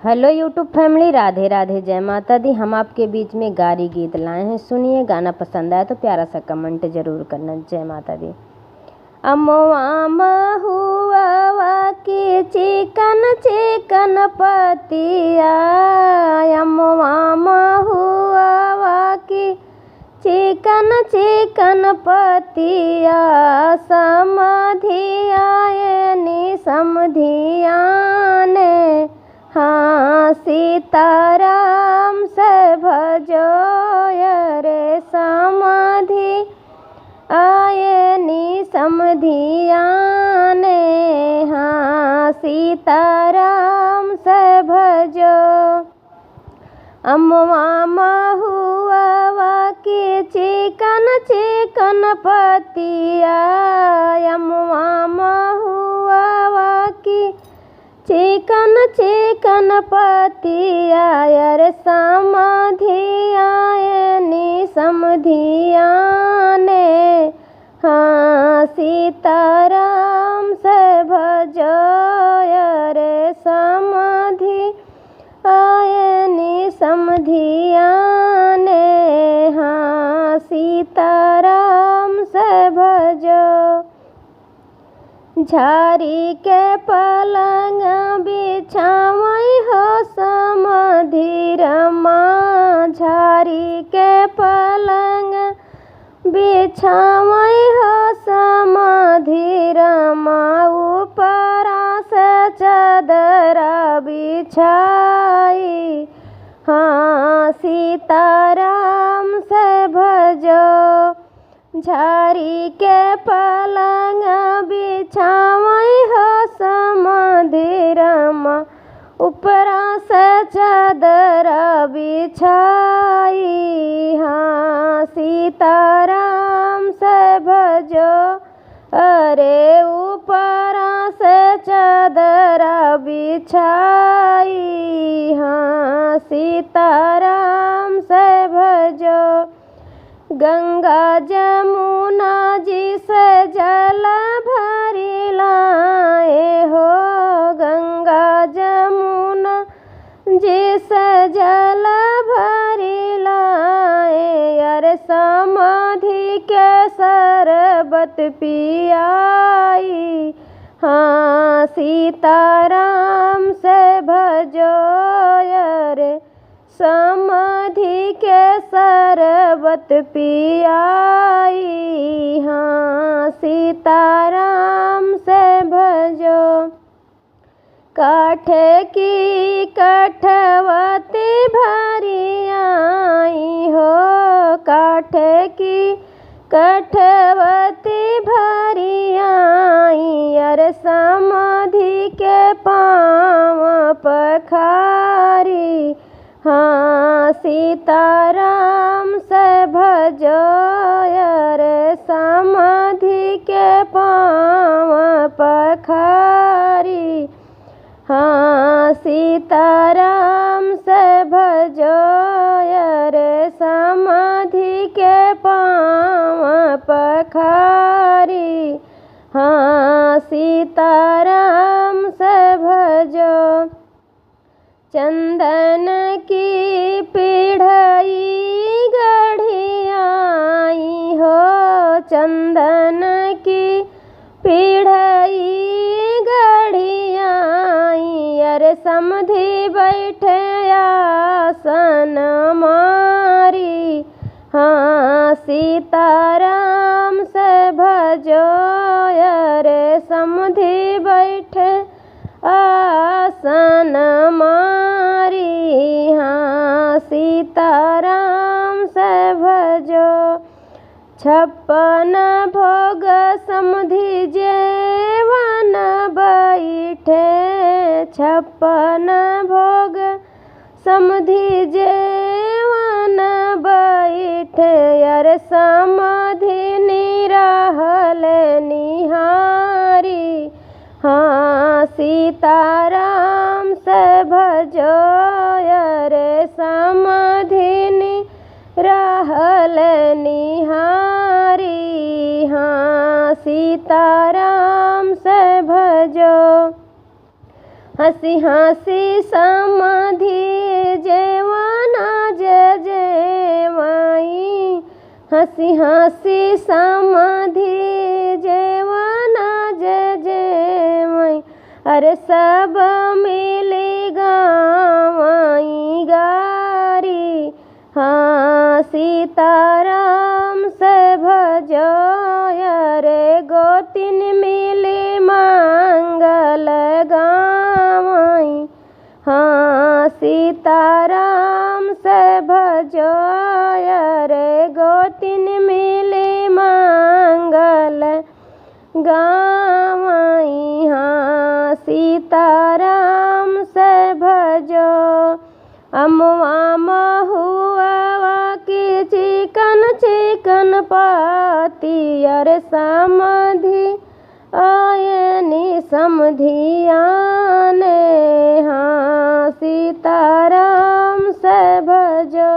Hello YouTube family, Radhe Radhe, जय माता दी। हम आपके बीच में गारी गीत लाए हैं, सुनिए। गाना पसंद आए तो प्यारा सा कमेंट जरूर करना। जय माता दी। अमवा महुआ की चिकन चिकन पतिया, अमवा महुआ की चिकन चिकन पतिया, समधिया समधिया ने हाँ सीताराम से भजो रे समाधि आयनी समधिया ने हाँ सीताराम से भजो। अम्मा महुआ की चिकन चिकन पतिया, अम्मा महुआ की चिकन चिकन पतिया, रे समधिया समधिया ने हाँ सीताराम से भजो रे समाधि आयनी समधिया ने हाँ सीताराम से भजो। झारी के पलंग बिछावई हो समाधि रमा, झारी के पलंग बिछावई हो समाधि रमा, ऊपरा से चादरा बिछाई हाँ सीताराम से भजो। झारी के पलंग बिछावई हो समाधि रमा, ऊपरा से चादर बिछाई हाँ सीताराम से भजो। अरे ऊपरा से चादर बिछाई हाँ सीताराम से भजो। गंगा जमुना जी से जल भरी लाए हो, गंगा जमुना जी से जल भरी लाए, अरे समाधि के शरबत पियाई हाँ सीताराम से भजो। अरे समाधि के शरबत पियाई हाँ सीताराम से भजो। काठे की कठवती भरी आई हो, काठे की कठवती भरी आई, अरे समाधि के पाँव पखारी हाँ सीताराम से भजो। रे समाधि के पाँव पखारी हाँ सीताराम से भजो। रे समाधि के पाँव पखारी हाँ सीताराम से भजो। चंदन की पीढ़ई गढ़ी आई हो, चंदन की पीढ़ई गढ़ी आई, अरे समधि बैठे आसन मारी हाँ सीताराम से भजो। अरे समधि बैठे आसन मारी हाँ सीताराम से भजो। छप्पन भोग समधि जेवन बैठे, छप्पन भोग समधि जेवन बैठे, अरे समाधि निराहल निहारी हाँ सीताराम से भजो। रे समाधि निराहल निहारी हाँ सीताराम से भजो। हंसी हंसी समाधि जेवाना जय जय माई। हंसी हंसी समाधि जेवाना जय जय माई। अरे सब मिली गावाई गारी, हाँ सीताराम से भजो। अरे गोतिन मिली मंगल गावाई, हाँ सीताराम से भजो। अरे गोतिन मिली मंगल गावाई, हाँ सीताराम से भजो। अमवा महुआ की चिकन चिकन पाती, अरे समधि आयनी समधियाने, हाँ सीताराम से भजो।